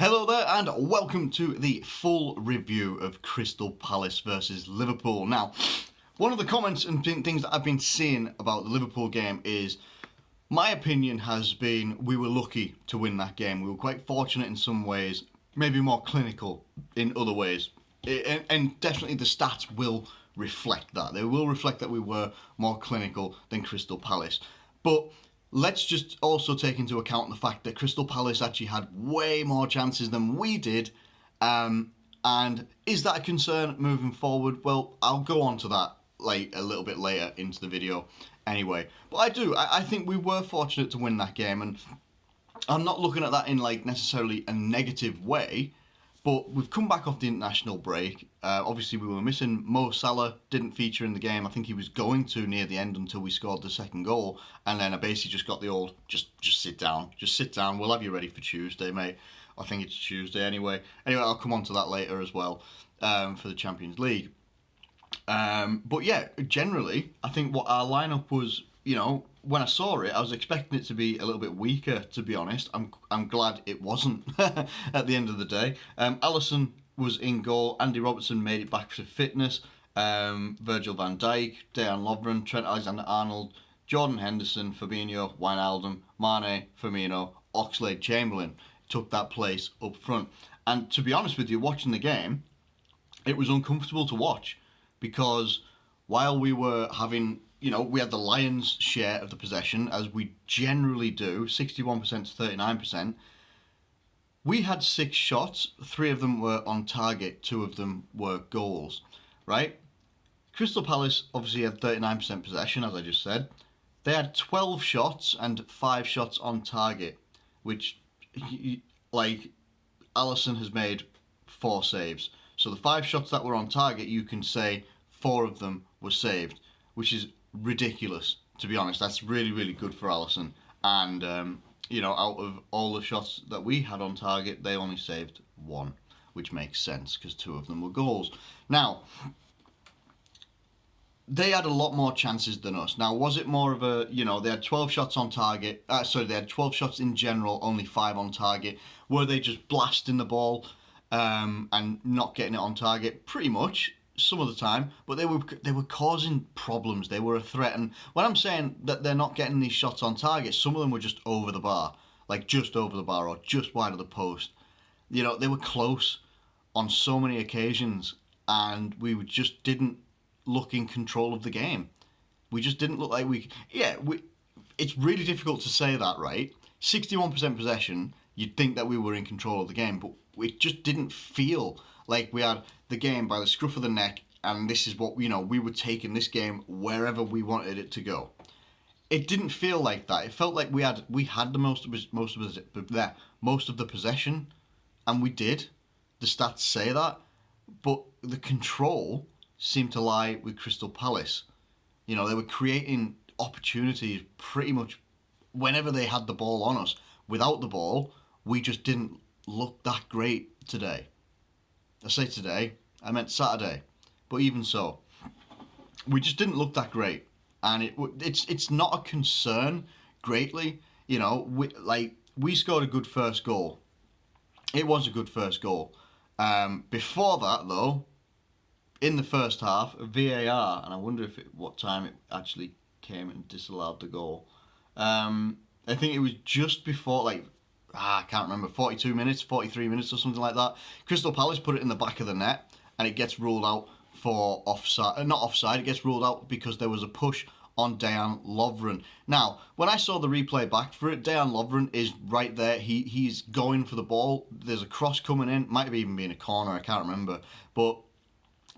Hello there and welcome to the full review of Crystal Palace versus Liverpool. Now, one of the comments and things that I've been seeing about the Liverpool game is, my opinion has been we were lucky to win that game. We were quite fortunate in some ways, maybe more clinical in other ways. And definitely the stats will reflect that. They will reflect that we were more clinical than Crystal Palace. But let's just also take into account the fact that Crystal Palace actually had way more chances than we did. And is that a concern moving forward? Well, I'll go on to that a little bit later into the video anyway. But I think we were fortunate to win that game. And I'm not looking at that in necessarily a negative way. But we've come back off the international break. Obviously, we were missing Mo Salah, didn't feature in the game. I think he was going to near the end until we scored the second goal. And then I basically just got the old, just sit down. Just sit down. We'll have you ready for Tuesday, mate. I think it's Tuesday anyway. Anyway, I'll come on to that later as well for the Champions League. But yeah, generally, I think what our lineup was, when I saw it, I was expecting it to be a little bit weaker, to be honest. I'm glad it wasn't at the end of the day. Alisson was in goal. Andy Robertson made it back to fitness. Virgil van Dijk, Dejan Lovren, Trent Alexander-Arnold, Jordan Henderson, Fabinho, Wijnaldum, Mane, Firmino, Oxlade-Chamberlain took that place up front. And to be honest with you, watching the game, it was uncomfortable to watch because while we were having... we had the Lions' share of the possession, as we generally do, 61% to 39%. We had 6 shots, 3 of them were on target, 2 of them were goals, right? Crystal Palace obviously had 39% possession, as I just said. They had 12 shots and 5 shots on target, which, Alisson has made 4 saves. So the 5 shots that were on target, you can say 4 of them were saved, which is ridiculous, to be honest. That's really, really good for Alisson. And, out of all the shots that we had on target, they only saved 1, which makes sense because 2 of them were goals. Now, they had a lot more chances than us. Now, was it more of a, they had 12 shots on target. They had 12 shots in general, only 5 on target. Were they just blasting the ball and not getting it on target? Pretty much. Some of the time, but they were causing problems. They were a threat, and when I'm saying that they're not getting these shots on target, some of them were just over the bar, just over the bar or just wide of the post. They were close on so many occasions, and we just didn't look in control of the game. We just didn't look like we. It's really difficult to say that, right? 61% possession. You'd think that we were in control of the game, but it just didn't feel like we had the game by the scruff of the neck, and this is what we were taking this game wherever we wanted it to go. It didn't feel like that. It felt like we had the most of the possession, and we did. The stats say that, but the control seemed to lie with Crystal Palace. They were creating opportunities pretty much whenever they had the ball on us. Without the ball, we just didn't look that great today. I say today, I meant Saturday, but even so, we just didn't look that great, and it's not a concern greatly. We scored a good first goal. It was a good first goal. Before that, though, in the first half, VAR, and I wonder what time it actually came and disallowed the goal. I think it was just before, I can't remember, 42 minutes, 43 minutes or something like that. Crystal Palace put it in the back of the net, and it gets ruled out for offside. Not offside, it gets ruled out because there was a push on Dejan Lovren. Now, when I saw the replay back for it, Dejan Lovren is right there. He's going for the ball. There's a cross coming in. Might have even been a corner, I can't remember. But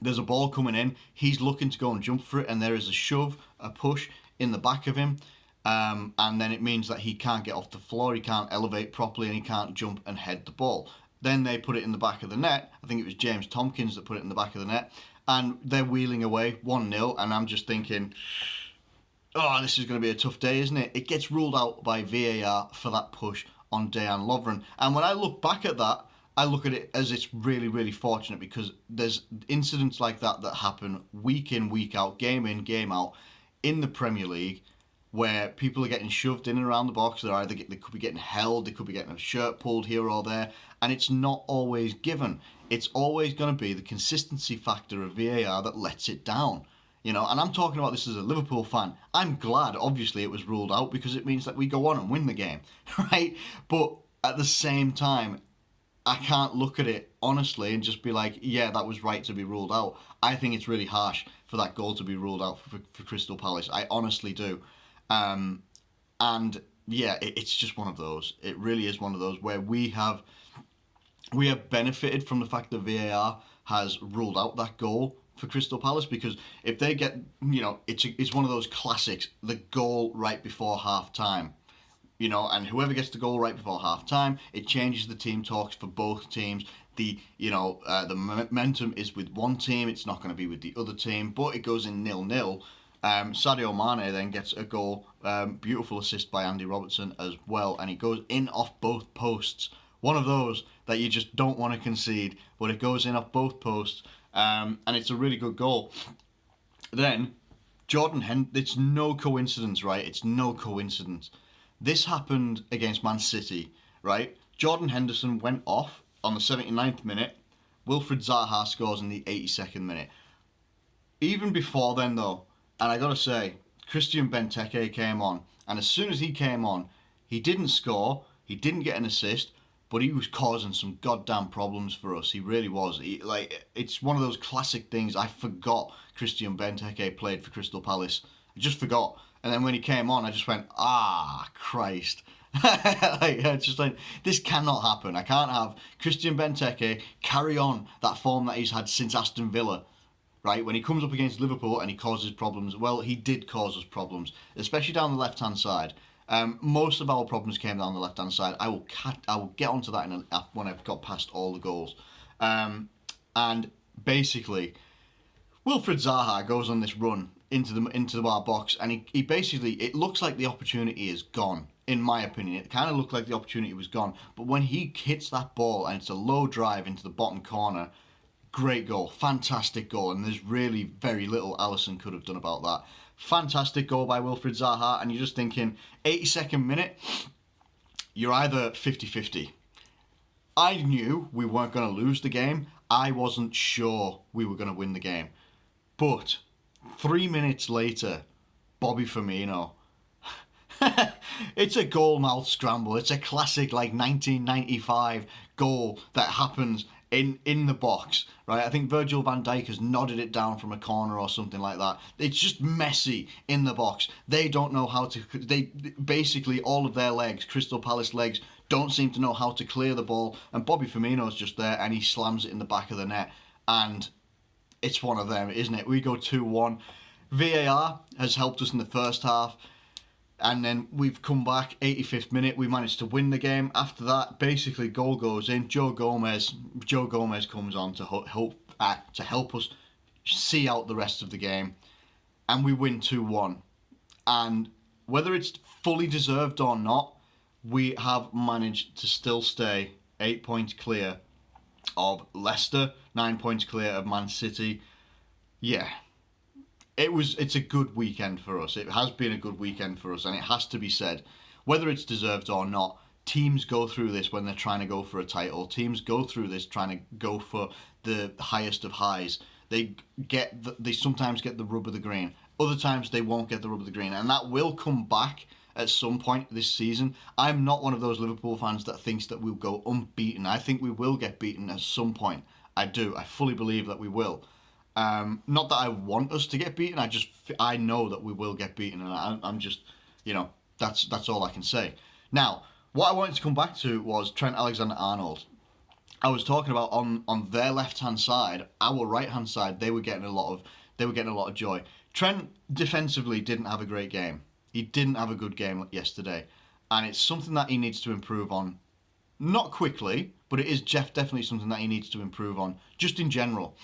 there's a ball coming in. He's looking to go and jump for it, and there is a shove, a push in the back of him. And then it means that he can't get off the floor, he can't elevate properly, and he can't jump and head the ball. Then they put it in the back of the net. I think it was James Tompkins that put it in the back of the net. And they're wheeling away 1-0, and I'm just thinking, this is going to be a tough day, isn't it? It gets ruled out by VAR for that push on Dejan Lovren. And when I look back at that, I look at it as it's really, really fortunate because there's incidents like that happen week in, week out, game in, game out in the Premier League, where people are getting shoved in and around the box. They could be getting held, they could be getting a shirt pulled here or there, and it's not always given. It's always going to be the consistency factor of VAR that lets it down. And I'm talking about this as a Liverpool fan. I'm glad, obviously, it was ruled out because it means that we go on and win the game, right? But at the same time, I can't look at it honestly and just be like, yeah, that was right to be ruled out. I think it's really harsh for that goal to be ruled out for Crystal Palace. I honestly do. And yeah, it's just one of those. It really is one of those where we have benefited from the fact that VAR has ruled out that goal for Crystal Palace, because if they get, it's one of those classics, the goal right before half time. And whoever gets the goal right before half time, it changes the team talks for both teams. The momentum is with one team, it's not going to be with the other team, but it goes in 0-0. Sadio Mane then gets a goal, beautiful assist by Andy Robertson as well, and it goes in off both posts. One of those that you just don't want to concede, but it goes in off both posts, and it's a really good goal. Then, it's no coincidence, right? It's no coincidence. This happened against Man City, right? Jordan Henderson went off on the 79th minute. Wilfried Zaha scores in the 82nd minute. Even before then, though, and I gotta say, Christian Benteke came on, and as soon as he came on, he didn't score, he didn't get an assist, but he was causing some goddamn problems for us. He really was. It's one of those classic things. I forgot Christian Benteke played for Crystal Palace. I just forgot. And then when he came on, I just went, Christ. This cannot happen. I can't have Christian Benteke carry on that form that he's had since Aston Villa, right? When he comes up against Liverpool and he causes problems, well, he did cause us problems, especially down the left-hand side. Most of our problems came down the left-hand side. I will get onto that when I've got past all the goals. And basically, Wilfried Zaha goes on this run into our box, and he basically, it looks like the opportunity is gone. In my opinion, it kind of looked like the opportunity was gone. But when he hits that ball and it's a low drive into the bottom corner, great goal, fantastic goal, and there's really very little Alisson could have done about that. Fantastic goal by Wilfried Zaha, and you're just thinking, 82nd minute, you're either 50-50. I knew we weren't going to lose the game. I wasn't sure we were going to win the game. But 3 minutes later, Bobby Firmino. It's a goal mouth scramble. It's a classic 1995 goal that happens in the box, right? I think Virgil van Dijk has nodded it down from a corner or something like that. It's just messy in the box. They don't know how to. They basically, all of their legs, Crystal Palace legs, don't seem to know how to clear the ball. And Bobby Firmino's just there and he slams it in the back of the net. And it's one of them, isn't it? We go 2-1. VAR has helped us in the first half. And then we've come back, 85th minute, we managed to win the game. After that, basically, goal goes in. Joe Gomez comes on to help us see out the rest of the game. And we win 2-1. And whether it's fully deserved or not, we have managed to still stay 8 points clear of Leicester, 9 points clear of Man City. Yeah. It's a good weekend for us. It has been a good weekend for us, and it has to be said. Whether it's deserved or not, teams go through this when they're trying to go for a title. Teams go through this trying to go for the highest of highs. They sometimes get the rub of the green. Other times they won't get the rub of the green, and that will come back at some point this season. I'm not one of those Liverpool fans that thinks that we'll go unbeaten. I think we will get beaten at some point. I do. I fully believe that we will. Not that I want us to get beaten. I know that we will get beaten, and I'm just, that's all I can say. Now, what I wanted to come back to was Trent Alexander-Arnold. I was talking about on their left hand side, our right hand side, they were getting a lot of joy. Trent defensively didn't have a great game. He didn't have a good game yesterday, and it's something that he needs to improve on. Not quickly, but it is definitely something that he needs to improve on, just in general.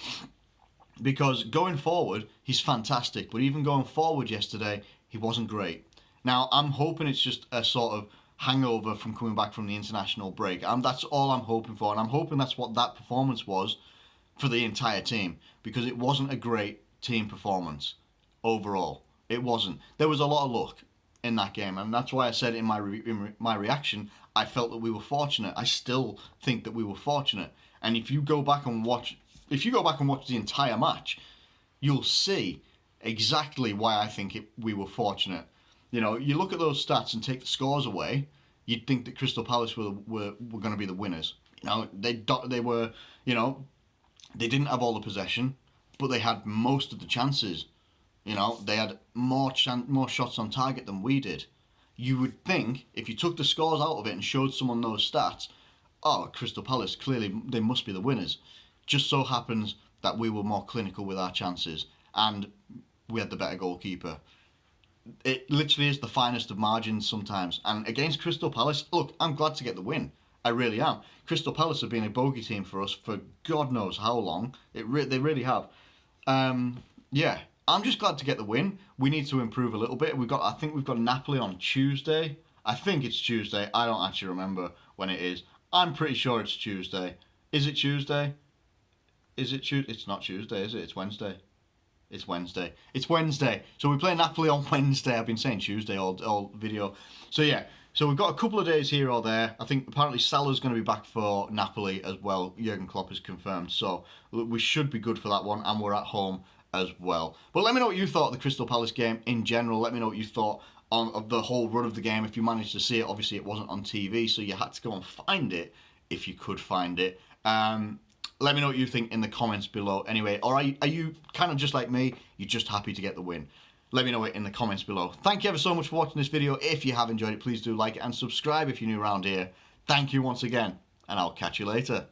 Because going forward, he's fantastic. But even going forward yesterday, he wasn't great. Now, I'm hoping it's just a sort of hangover from coming back from the international break. That's all I'm hoping for. And I'm hoping that's what that performance was for the entire team. Because it wasn't a great team performance overall. It wasn't. There was a lot of luck. in that game, and that's why I said in my reaction, I felt that we were fortunate. I still think that we were fortunate. And if you go back and watch the entire match, you'll see exactly why I think we were fortunate. You know, you look at those stats and take the scores away, you'd think that Crystal Palace were going to be the winners. You know, they were, you know, they didn't have all the possession, but they had most of the chances. You know, they had more shots on target than we did. You would think if you took the scores out of it and showed someone those stats, oh, Crystal Palace, clearly they must be the winners. Just so happens that we were more clinical with our chances and we had the better goalkeeper. It literally is the finest of margins sometimes. And against Crystal Palace, look, I'm glad to get the win. I really am. Crystal Palace have been a bogey team for us for God knows how long. They really have. Yeah, I'm just glad to get the win. We need to improve a little bit. I think we've got Napoli on Tuesday. I think it's Tuesday. I don't actually remember when it is. I'm pretty sure it's Tuesday. Is it Tuesday? Is it Tuesday? It's not Tuesday, is it? It's Wednesday. It's Wednesday. It's Wednesday. So we play Napoli on Wednesday. I've been saying Tuesday all video. So yeah. So we've got a couple of days here or there. I think apparently Salah's going to be back for Napoli as well. Jurgen Klopp has confirmed. So we should be good for that one. And we're at home as well. But let me know what you thought of the Crystal Palace game in general. Let me know what you thought of the whole run of the game. If you managed to see it, obviously it wasn't on TV. So you had to go and find it if you could find it. Let me know what you think in the comments below anyway. Or are you kind of just like me? You're just happy to get the win? Let me know it in the comments below. Thank you ever so much for watching this video. If you have enjoyed it, please do like it and subscribe if you're new around here. Thank you once again, and I'll catch you later.